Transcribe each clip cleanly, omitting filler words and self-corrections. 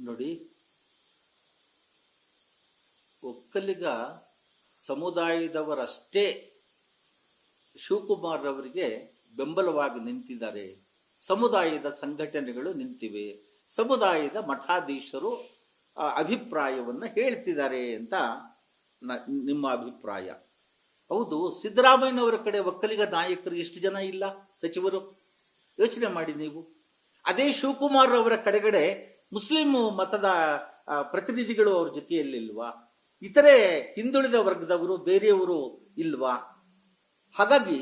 ನೋಡಿ, ಒಕ್ಕಲಿಗ ಸಮುದಾಯದವರಷ್ಟೇ ಶಿವಕುಮಾರ್ ಅವರಿಗೆ ಬೆಂಬಲವಾಗಿ ನಿಂತಿದ್ದಾರೆ. ಸಮುದಾಯದ ಸಂಘಟನೆಗಳು ನಿಂತಿವೆ, ಸಮುದಾಯದ ಮಠಾಧೀಶರು ಅಭಿಪ್ರಾಯವನ್ನು ಹೇಳ್ತಿದ್ದಾರೆ ಅಂತ ನಿಮ್ಮ ಅಭಿಪ್ರಾಯ. ಹೌದು, ಸಿದ್ದರಾಮಯ್ಯನವರ ಕಡೆ ಒಕ್ಕಲಿಗ ನಾಯಕರು ಎಷ್ಟು ಜನ ಇಲ್ಲ, ಸಚಿವರು? ಯೋಚನೆ ಮಾಡಿ ನೀವು. ಅದೇ ಶಿವಕುಮಾರ್ ಅವರ ಕಡೆಗಡೆ ಮುಸ್ಲಿಂ ಮತದ ಪ್ರತಿನಿಧಿಗಳು ಅವ್ರ ಜೊತೆಯಲ್ಲಿಲ್ವಾ? ಇತರೆ ಹಿಂದುಳಿದ ವರ್ಗದವರು ಬೇರೆಯವರು ಇಲ್ವಾ? ಹಾಗಾಗಿ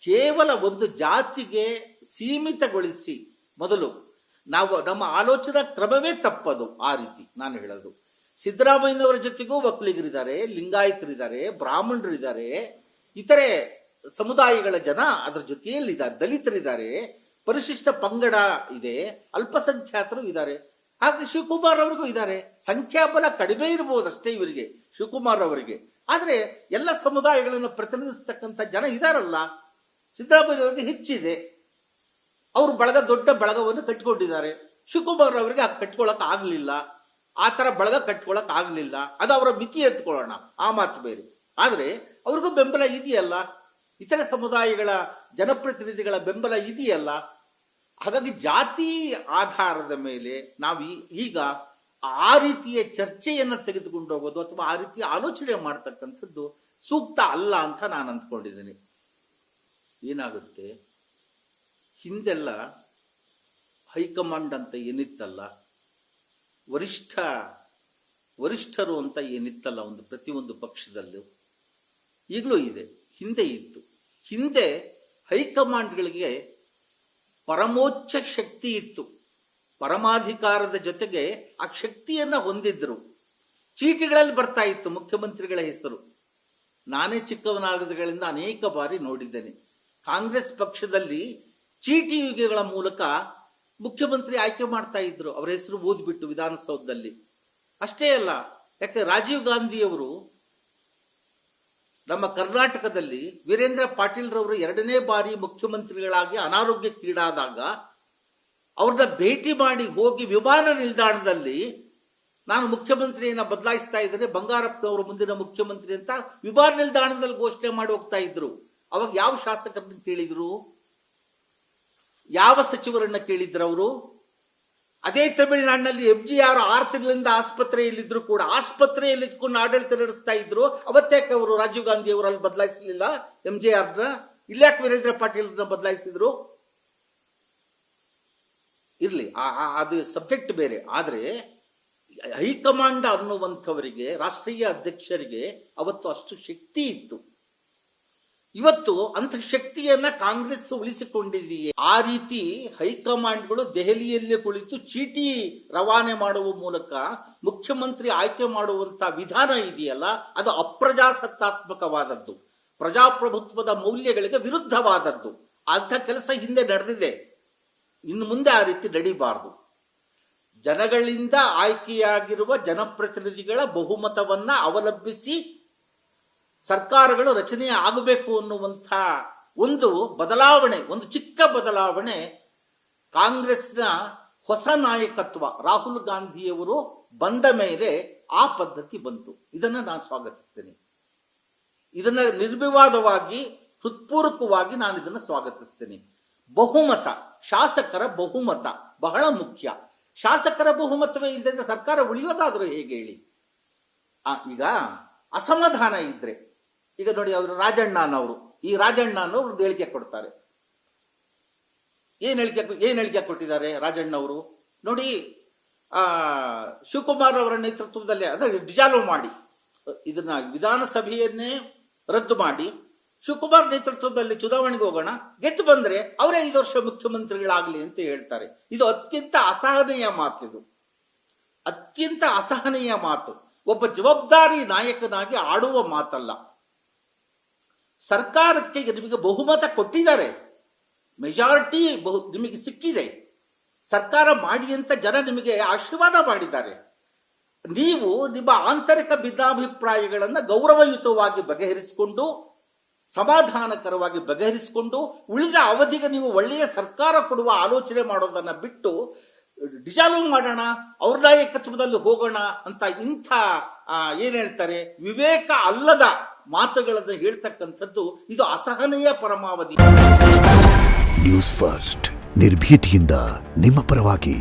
ಕೇವಲ ಒಂದು ಜಾತಿಗೆ ಸೀಮಿತಗೊಳಿಸಿ ಮೊದಲು ನಾವು ನಮ್ಮ ಆಲೋಚನಾ ಕ್ರಮವೇ ತಪ್ಪದು. ಆ ರೀತಿ ನಾನು ಹೇಳೋದು, ಸಿದ್ದರಾಮಯ್ಯನವರ ಜೊತೆಗೂ ಒಕ್ಕಲಿಗರಿದ್ದಾರೆ, ಲಿಂಗಾಯತರಿದ್ದಾರೆ, ಬ್ರಾಹ್ಮಣರಿದ್ದಾರೆ, ಇತರೆ ಸಮುದಾಯಗಳ ಜನ ಅದರ ಜೊತೆಯಲ್ಲಿದ್ದಾರೆ, ದಲಿತರಿದ್ದಾರೆ, ಪರಿಶಿಷ್ಟ ಪಂಗಡ ಇದೆ, ಅಲ್ಪಸಂಖ್ಯಾತರು ಇದ್ದಾರೆ. ಹಾಗೆ ಶಿವಕುಮಾರ್ ಅವರಿಗೂ ಇದ್ದಾರೆ. ಸಂಖ್ಯಾಬಲ ಕಡಿಮೆ ಇರಬಹುದಷ್ಟೇ ಇವರಿಗೆ, ಶಿವಕುಮಾರ್ ಅವರಿಗೆ. ಆದರೆ ಎಲ್ಲ ಸಮುದಾಯಗಳನ್ನು ಪ್ರತಿನಿಧಿಸ್ತಕ್ಕಂಥ ಜನ ಇದಾರಲ್ಲ. ಸಿದ್ದರಾಮಯ್ಯ ಹೆಚ್ಚಿದೆ, ಅವರು ದೊಡ್ಡ ಬಳಗವನ್ನು ಕಟ್ಟಿಕೊಂಡಿದ್ದಾರೆ. ಶಿವಕುಮಾರ್ ಅವರಿಗೆ ಕಟ್ಕೊಳಕ್ ಆಗ್ಲಿಲ್ಲ, ಆ ತರ ಬಳಗ ಕಟ್ಕೊಳಕ್ ಆಗ್ಲಿಲ್ಲ. ಅದು ಅವರ ಮಿತಿ ಎತ್ಕೊಳ್ಳೋಣ, ಆ ಮಾತು ಬೇರೆ. ಆದ್ರೆ ಅವ್ರಿಗೂ ಬೆಂಬಲ ಇದೆಯಲ್ಲ, ಇತರೆ ಸಮುದಾಯಗಳ ಜನಪ್ರತಿನಿಧಿಗಳ ಬೆಂಬಲ ಇದೆಯಲ್ಲ. ಹಾಗಾಗಿ ಜಾತಿ ಆಧಾರದ ಮೇಲೆ ನಾವು ಈಗ ಆ ರೀತಿಯ ಚರ್ಚೆಯನ್ನು ತೆಗೆದುಕೊಂಡು ಹೋಗೋದು ಅಥವಾ ಆ ರೀತಿಯ ಆಲೋಚನೆ ಮಾಡ್ತಕ್ಕಂಥದ್ದು ಸೂಕ್ತ ಅಲ್ಲ ಅಂತ ನಾನು ಅಂದ್ಕೊಂಡಿದ್ದೀನಿ. ಏನಾಗುತ್ತೆ, ಹಿಂದೆಲ್ಲ ಹೈಕಮಾಂಡ್ ಅಂತ ಏನಿತ್ತಲ್ಲ, ವರಿಷ್ಠರು ಅಂತ ಏನಿತ್ತಲ್ಲ ಒಂದು ಪ್ರತಿಯೊಂದು ಪಕ್ಷದಲ್ಲೂ, ಈಗಲೂ ಇದೆ, ಹಿಂದೆ ಇತ್ತು. ಹಿಂದೆ ಹೈಕಮಾಂಡ್ಗಳಿಗೆ ಪರಮೋಚ್ಚ ಶಕ್ತಿ ಇತ್ತು, ಪರಮಾಧಿಕಾರದ ಜೊತೆಗೆ ಆ ಶಕ್ತಿಯನ್ನ ಹೊಂದಿದ್ರು. ಚೀಟಿಗಳಲ್ಲಿ ಬರ್ತಾ ಇತ್ತು ಮುಖ್ಯಮಂತ್ರಿಗಳ ಹೆಸರು. ನಾನೇ ಚಿಕ್ಕವನಾಗದಗಳಿಂದ ಅನೇಕ ಬಾರಿ ನೋಡಿದ್ದೇನೆ. ಕಾಂಗ್ರೆಸ್ ಪಕ್ಷದಲ್ಲಿ ಚೀಟಿಗಳ ಮೂಲಕ ಮುಖ್ಯಮಂತ್ರಿ ಆಯ್ಕೆ ಮಾಡ್ತಾ ಇದ್ರು, ಅವರ ಹೆಸರು ಓದ್ಬಿಟ್ಟು ವಿಧಾನಸೌಧದಲ್ಲಿ. ಅಷ್ಟೇ ಅಲ್ಲ, ಯಾಕೆ ರಾಜೀವ್ ಗಾಂಧಿಯವರು ನಮ್ಮ ಕರ್ನಾಟಕದಲ್ಲಿ ವೀರೇಂದ್ರ ಪಾಟೀಲ್ ರವರು 2ನೇ ಬಾರಿ ಮುಖ್ಯಮಂತ್ರಿಗಳಾಗಿ ಅನಾರೋಗ್ಯಕ್ಕೀಡಾದಾಗ ಅವ್ರನ್ನ ಭೇಟಿ ಮಾಡಿ ಹೋಗಿ ವಿಮಾನ ನಿಲ್ದಾಣದಲ್ಲಿ ನಾನು ಮುಖ್ಯಮಂತ್ರಿಯನ್ನ ಬದಲಾಯಿಸ್ತಾ ಇದ್ದಾರೆ, ಬಂಗಾರಪ್ಪನವರು ಮುಂದಿನ ಮುಖ್ಯಮಂತ್ರಿ ಅಂತ ವಿಮಾನ ನಿಲ್ದಾಣದಲ್ಲಿ ಘೋಷಣೆ ಮಾಡಿ ಹೋಗ್ತಾ ಇದ್ರು. ಅವಾಗ ಯಾವ ಶಾಸಕರನ್ನ ಕೇಳಿದ್ರು, ಯಾವ ಸಚಿವರನ್ನ ಕೇಳಿದ್ರು ಅವರು? ಅದೇ ತಮಿಳುನಾಡಿನಲ್ಲಿ MGR 6 ತಿಂಗಳಿಂದ ಆಸ್ಪತ್ರೆಯಲ್ಲಿದ್ರು ಕೂಡ ಆಸ್ಪತ್ರೆಯಲ್ಲಿ ಇಟ್ಕೊಂಡು ಆಡಳಿತ ನಡೆಸ್ತಾ ಇದ್ರು. ಅವತ್ತೇಕೆ ಅವರು ರಾಜೀವ್ ಗಾಂಧಿ ಅವರು ಅಲ್ಲಿ ಬದಲಾಯಿಸಲಿಲ್ಲ MGRನ? ಇಲ್ಯಾಕೆ ವೀರೇಂದ್ರ ಪಾಟೀಲ್ನ ಬದಲಾಯಿಸಿದ್ರು? ಇರ್ಲಿ, ಅದು ಸಬ್ಜೆಕ್ಟ್ ಬೇರೆ. ಆದ್ರೆ ಹೈಕಮಾಂಡ್ ಅನ್ನುವಂಥವರಿಗೆ, ರಾಷ್ಟ್ರೀಯ ಅಧ್ಯಕ್ಷರಿಗೆ ಅವತ್ತು ಅಷ್ಟು ಶಕ್ತಿ ಇತ್ತು. ಇವತ್ತು ಅಂಥ ಶಕ್ತಿಯನ್ನ ಕಾಂಗ್ರೆಸ್ ಉಳಿಸಿಕೊಂಡಿದೆಯೇ? ಆ ರೀತಿ ಹೈಕಮಾಂಡ್ಗಳು ದೆಹಲಿಯಲ್ಲಿ ಕುಳಿತು ಚೀಟಿ ರವಾನೆ ಮಾಡುವ ಮೂಲಕ ಮುಖ್ಯಮಂತ್ರಿ ಆಯ್ಕೆ ಮಾಡುವಂತ ವಿಧಾನ ಇದೆಯಲ್ಲ, ಅದು ಅಪ್ರಜಾಸತ್ತಾತ್ಮಕವಾದದ್ದು, ಪ್ರಜಾಪ್ರಭುತ್ವದ ಮೌಲ್ಯಗಳಿಗೆ ವಿರುದ್ಧವಾದದ್ದು. ಅಂಥ ಕೆಲಸ ಹಿಂದೆ ನಡೆದಿದೆ, ಇನ್ನು ಮುಂದೆ ಆ ರೀತಿ ನಡೀಬಾರದು. ಜನಗಳಿಂದ ಆಯ್ಕೆಯಾಗಿರುವ ಜನಪ್ರತಿನಿಧಿಗಳ ಬಹುಮತವನ್ನ ಅವಲಂಬಿಸಿ ಸರ್ಕಾರಗಳು ರಚನೆ ಆಗಬೇಕು ಅನ್ನುವಂಥ ಒಂದು ಬದಲಾವಣೆ, ಒಂದು ಚಿಕ್ಕ ಬದಲಾವಣೆ ಕಾಂಗ್ರೆಸ್ನ ಹೊಸ ನಾಯಕತ್ವ ರಾಹುಲ್ ಗಾಂಧಿಯವರು ಬಂದ ಮೇಲೆ ಆ ಪದ್ಧತಿ ಬಂತು. ಇದನ್ನ ನಾನು ಸ್ವಾಗತಿಸ್ತೇನೆ. ಇದನ್ನ ನಿರ್ವಿವಾದವಾಗಿ, ಹೃತ್ಪೂರ್ವಕವಾಗಿ ನಾನು ಇದನ್ನು ಸ್ವಾಗತಿಸ್ತೇನೆ. ಬಹುಮತ, ಶಾಸಕರ ಬಹುಮತ ಬಹಳ ಮುಖ್ಯ. ಶಾಸಕರ ಬಹುಮತವೇ ಇಲ್ಲದೆ ಸರ್ಕಾರ ಉಳಿಯೋದಾದ್ರೂ ಹೇಗೆ ಹೇಳಿ? ಈಗ ಅಸಮಾಧಾನ ಇದ್ರೆ, ಈಗ ನೋಡಿ, ಅವರು ರಾಜಣ್ಣನವರು, ಈ ರಾಜಣ್ಣನವರು ಒಂದು ಹೇಳಿಕೆ ಕೊಡ್ತಾರೆ. ಏನ್ ಹೇಳಿಕೆ ಕೊಟ್ಟಿದ್ದಾರೆ ರಾಜಣ್ಣವರು? ನೋಡಿ, ಶಿವಕುಮಾರ್ ಅವರ ನೇತೃತ್ವದಲ್ಲಿ ಅಂದ್ರೆ ಡಿಸಾಲ್ವ್ ಮಾಡಿ, ಇದನ್ನ ವಿಧಾನಸಭೆಯನ್ನೇ ರದ್ದು ಮಾಡಿ ಶಿವಕುಮಾರ್ ನೇತೃತ್ವದಲ್ಲಿ ಚುನಾವಣೆಗೆ ಹೋಗೋಣ, ಗೆದ್ದು ಬಂದ್ರೆ ಅವರೇ 5 ವರ್ಷ ಮುಖ್ಯಮಂತ್ರಿಗಳಾಗಲಿ ಅಂತ ಹೇಳ್ತಾರೆ. ಇದು ಅತ್ಯಂತ ಅಸಹನೀಯ ಮಾತು. ಇದು ಅತ್ಯಂತ ಅಸಹನೀಯ ಮಾತು. ಒಬ್ಬ ಜವಾಬ್ದಾರಿ ನಾಯಕನಾಗಿ ಆಡುವ ಮಾತಲ್ಲ. ಸರ್ಕಾರಕ್ಕೆ ನಿಮಗೆ ಬಹುಮತ ಕೊಟ್ಟಿದ್ದಾರೆ, ಮೆಜಾರಿಟಿ ನಿಮಗೆ ಸಿಕ್ಕಿದೆ, ಸರ್ಕಾರ ಮಾಡಿ ಅಂತ ಜನ ನಿಮಗೆ ಆಶೀರ್ವಾದ ಮಾಡಿದ್ದಾರೆ. ನೀವು ನಿಮ್ಮ ಆಂತರಿಕ ಭಿನ್ನಾಭಿಪ್ರಾಯಗಳನ್ನು ಗೌರವಯುತವಾಗಿ ಬಗೆಹರಿಸಿಕೊಂಡು, ಸಮಾಧಾನಕರವಾಗಿ ಬಗೆಹರಿಸಿಕೊಂಡು, ಉಳಿದ ಅವಧಿಗೆ ನೀವು ಒಳ್ಳೆಯ ಸರ್ಕಾರ ಕೊಡುವ ಆಲೋಚನೆ ಮಾಡೋದನ್ನ ಬಿಟ್ಟು ಡಿಸಾಲ್ವ್ ಮಾಡೋಣ, ಅವ್ರ ನಾಯಕತ್ವದಲ್ಲಿ ಹೋಗೋಣ ಅಂತ ಇಂಥ ಏನ್ ಹೇಳ್ತಾರೆ ವಿವೇಕ ಅಲ್ಲದ ಮಾತುಗಳನ್ನು ಹೇಳ್ತಕ್ಕಂಥದ್ದು ಇದು ಅಸಹನೆಯ ಪರಮಾವಧಿ. ನ್ಯೂಸ್ ಫಸ್ಟ್ ನಿರ್ಭೀತಿಯಿಂದ ನಿಮ್ಮ ಪರವಾಗಿ.